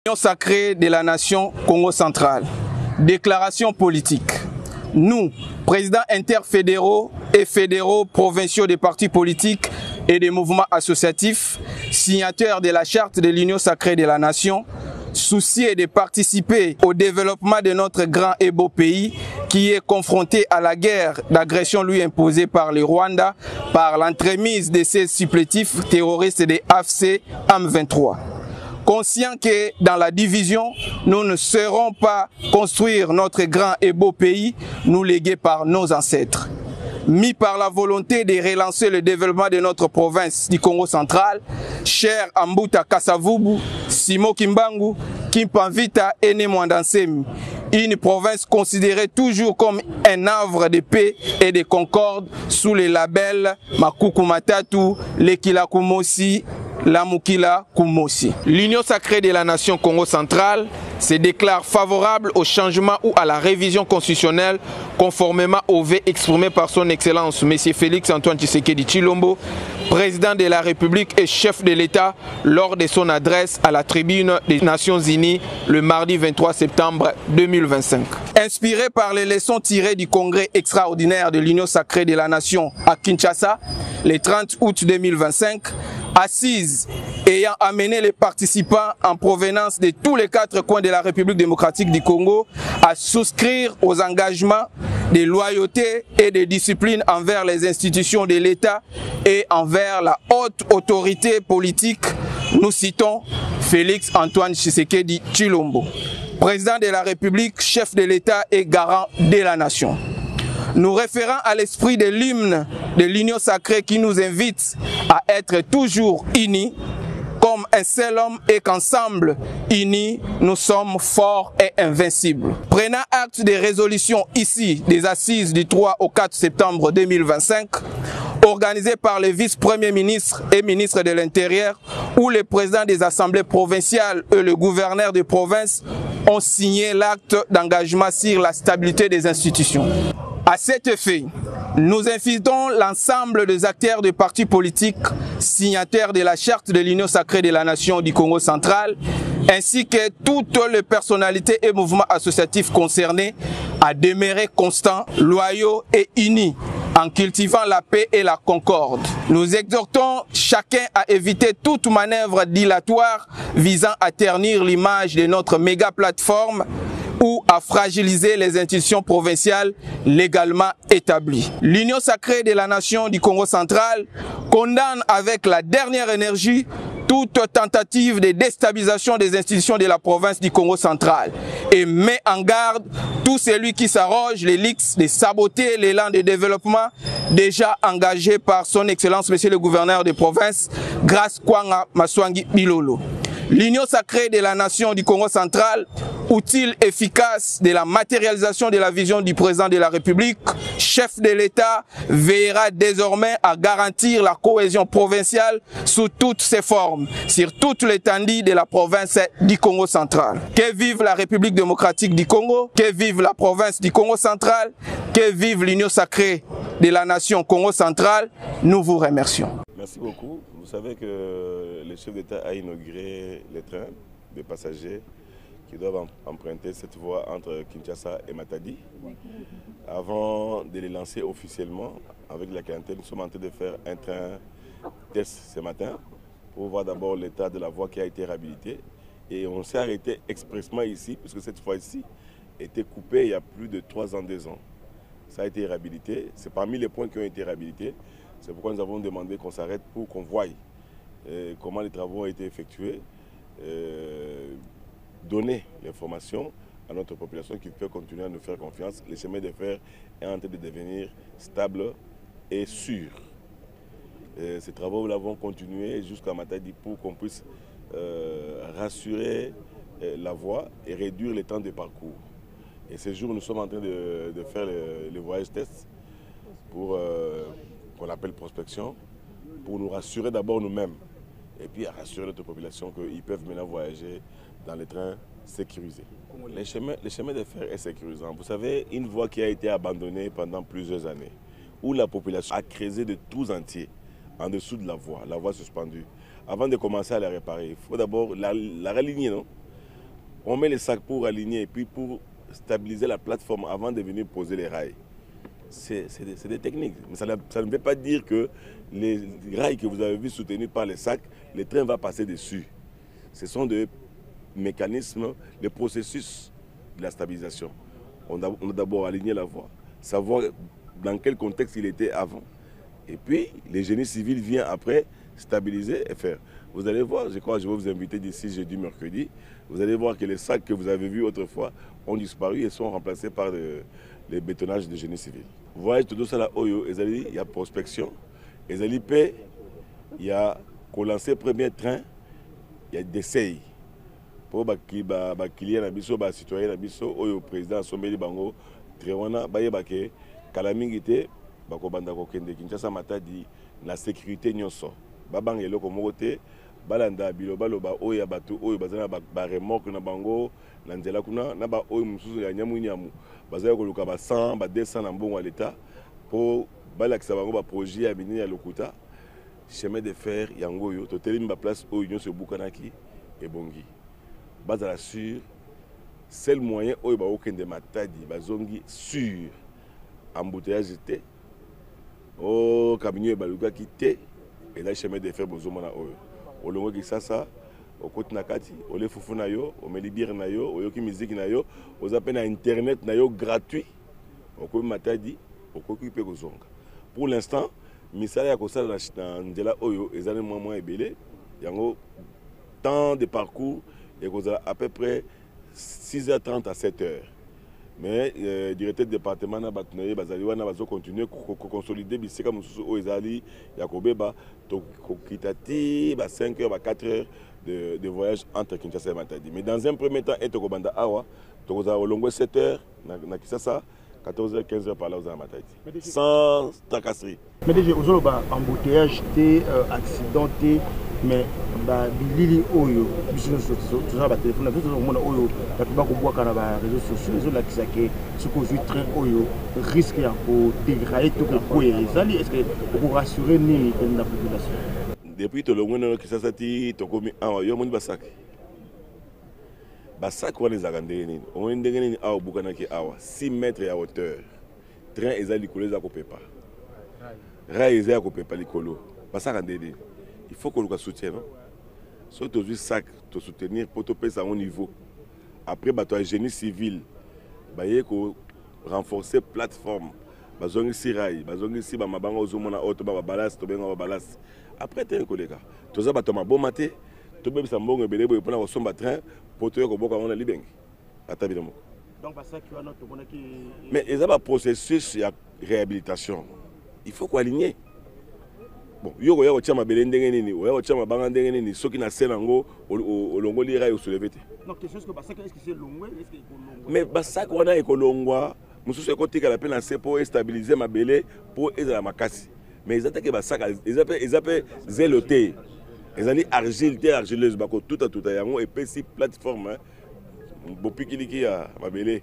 L'Union sacrée de la nation Congo centrale. Déclaration politique. Nous, présidents interfédéraux et fédéraux provinciaux des partis politiques et des mouvements associatifs, signataires de la charte de l'Union sacrée de la nation, souciés de participer au développement de notre grand et beau pays qui est confronté à la guerre d'agression lui imposée par le Rwanda par l'entremise de ces supplétifs terroristes des AFC M23. Conscient que dans la division, nous ne serons pas construire notre grand et beau pays, nous légué par nos ancêtres. Mis par la volonté de relancer le développement de notre province du Congo central, cher Ambuta Kasavubu, Simo Kimbangu, Kimpanvita et Nemwandansemi, une province considérée toujours comme un havre de paix et de concorde sous les labels Makuku Matatu, Lekila Kumosi, Lamukila Kumosi. L'Union sacrée de la nation Congo centrale se déclare favorable au changement ou à la révision constitutionnelle conformément au vœu exprimé par son Excellence M. Félix Antoine Tshisekedi Tshilombo, président de la République et chef de l'État lors de son adresse à la tribune des Nations Unies le mardi 23 septembre 2025. Inspiré par les leçons tirées du congrès extraordinaire de l'Union sacrée de la nation à Kinshasa le 30 août 2025, assise ayant amené les participants en provenance de tous les 4 coins de la République démocratique du Congo à souscrire aux engagements de loyauté et de discipline envers les institutions de l'État et envers la haute autorité politique, nous citons Félix Antoine Tshisekedi Tshilombo, président de la République, chef de l'État et garant de la nation. Nous référons à l'esprit de l'hymne de l'Union sacrée qui nous invite à être toujours unis comme un seul homme et qu'ensemble, unis, nous sommes forts et invincibles. Prenant acte des résolutions ici des assises du 3 au 4 septembre 2025, organisées par les vice-premiers ministres et ministres de l'Intérieur, où les présidents des assemblées provinciales et le gouverneur de province ont signé l'acte d'engagement sur la stabilité des institutions. À cet effet, nous invitons l'ensemble des acteurs des partis politiques signataires de la charte de l'Union sacrée de la nation du Congo central, ainsi que toutes les personnalités et mouvements associatifs concernés à demeurer constants, loyaux et unis en cultivant la paix et la concorde. Nous exhortons chacun à éviter toute manœuvre dilatoire visant à ternir l'image de notre méga plateforme ou à fragiliser les institutions provinciales légalement établies. L'Union sacrée de la nation du Congo central condamne avec la dernière énergie toute tentative de déstabilisation des institutions de la province du Congo central et met en garde tout celui qui s'arroge les lix de saboter l'élan de développement déjà engagé par son Excellence Monsieur le gouverneur de province, Grace Kwanga Maswangi Bilolo. L'Union sacrée de la nation du Congo central, outil efficace de la matérialisation de la vision du président de la République, chef de l'État, veillera désormais à garantir la cohésion provinciale sous toutes ses formes, sur toute l'étendue de la province du Congo central. Que vive la République démocratique du Congo, que vive la province du Congo central, que vive l'Union sacrée de la nation Congo central, nous vous remercions. Merci beaucoup. Vous savez que le chef d'État a inauguré les trains de passagers qui doivent emprunter cette voie entre Kinshasa et Matadi. Avant de les lancer officiellement avec la clientèle, nous sommes en train de faire un train test ce matin pour voir d'abord l'état de la voie qui a été réhabilitée. Et on s'est arrêté expressément ici, puisque cette voie-ci était coupée il y a plus de 3 ans, 2 ans. Ça a été réhabilité. C'est parmi les points qui ont été réhabilités. C'est pourquoi nous avons demandé qu'on s'arrête pour qu'on voie comment les travaux ont été effectués, donner l'information à notre population qui peut continuer à nous faire confiance. Le chemin de fer est en train de devenir stable et sûr. Ces travaux, nous l'avons continué jusqu'à Matadi pour qu'on puisse rassurer la voie et réduire les temps de parcours. Et ce jour, nous sommes en train de faire le voyage test pour qu'on appelle prospection, pour nous rassurer d'abord nous-mêmes et puis à rassurer notre population qu'ils peuvent maintenant voyager dans les trains sécurisés. Le chemin de fer est sécurisant. Vous savez, une voie qui a été abandonnée pendant plusieurs années, où la population a creusé de tous entiers en dessous de la voie suspendue. Avant de commencer à la réparer, il faut d'abord la réaligner, non? On met les sacs pour aligner et puis pour stabiliser la plateforme avant de venir poser les rails. C'est des techniques. Mais ça ne veut pas dire que les rails que vous avez vus soutenus par les sacs, le train va passer dessus. Ce sont des mécanismes, des processus de la stabilisation. On a d'abord aligné la voie, savoir dans quel contexte il était avant. Et puis, le génie civil vient après stabiliser et faire. Vous allez voir, je crois que je vais vous inviter d'ici jeudi, mercredi. Vous allez voir que les sacs que vous avez vus autrefois ont disparu et sont remplacés par les bétonnages de génie civil. Voyage tout ça là, il y a prospection, il y a lancer premier train, il y a d'essai. Pour les clients, les citoyens, le président Sombeli Bango, Trewana, Bayebake, Kalamingite, Bakobanda Kokende, Kinshasa Matadi, la sécurité nyonso. Babang yelo komote, balanda biloba loba oya batu oyo bazana ba remorque na bango, na nzela kuna na ba oyo mususu ya nyamu nyamu. Bazaya koluka ba 100, ba 200 na mbongo à l'état pour balakisa bango ba projet ya minini ya lokuta. Chemin de fer yango yo, to telemi ba place oyo nyonso bukanaki et bongi. Bazala sur seul moyen oyo ba okende matadi bazongi sur embouteillage te. Oh camion baluka kité et là chemin de fer bozomona oyo. Olongo ki sasa okoti na kati, ole fufu na yo, omeli bière na yo, oyoki musique na yo, ozape na internet na yo gratuit. Okomi matadi, okoki pe kozonga. Pour l'instant, misala ya kosala na nzela oyo ezali moins ebele. Yango temps de parcours et à peu près 6h30 à 7h. Mais le directeur du département na batnoye bazaliwana bazo continuer consolider bisika mususu o ezali ya kobeba to kokitati ba 5h ba 4h de voyage entre Kinshasa et Matadi. Mais dans un premier temps et to kobanda awa to koza olongwe 7h na Kinshasa 14h 15h par là aux Matadi. Sans tracasserie. Mais déjà aux ba embouteillage té accidenté mais ba bilili oyo business tout ça ba téléphone tout le monde oyo ba tuba ko boka na ba réseaux sociaux les la kisake ce que je train oyo risque ya ko dégrader tout ko ezali est-ce que pour rassurer ni la population depuis to longwe ki sasa ti to komi awa yo moni basak wana ezakandenge nini on ndenge nini awa bukana ki awa 6 mètres ya hauteur train ezali koleza ko pepa rail ezali ko pepa likolo basaka ndenge. Il faut qu'on le soutienne. Surtout le sac, de soutenir pour te payer à un niveau. Après, le génie civil, il faut renforcer la plateforme. Il faut ici rail, il faut ici balance. Après, tu es un collègue. Tu as un bon matin, tu as un bon train pour te faire un libeng. Donc, mais il y a un processus de réhabilitation. Il faut qu'on aligne. Bon, yoko ya kotia mabele ndenge nini, oya kotia mabanga ndenge nini, soki na sel yango olongoli rail soulever te. Non, question que basaka est-ce que c'est longwe, est-ce que ekolongwa? Mais basaka wana ekolongwa, mususu ekotika la peine assez pour stabiliser mabele pour ezala makasi. Mais ezatake basaka, ezape zeloté. Ezali argile argileuse bako tout à yango et puis si plateforme bopikiliki ya mabele.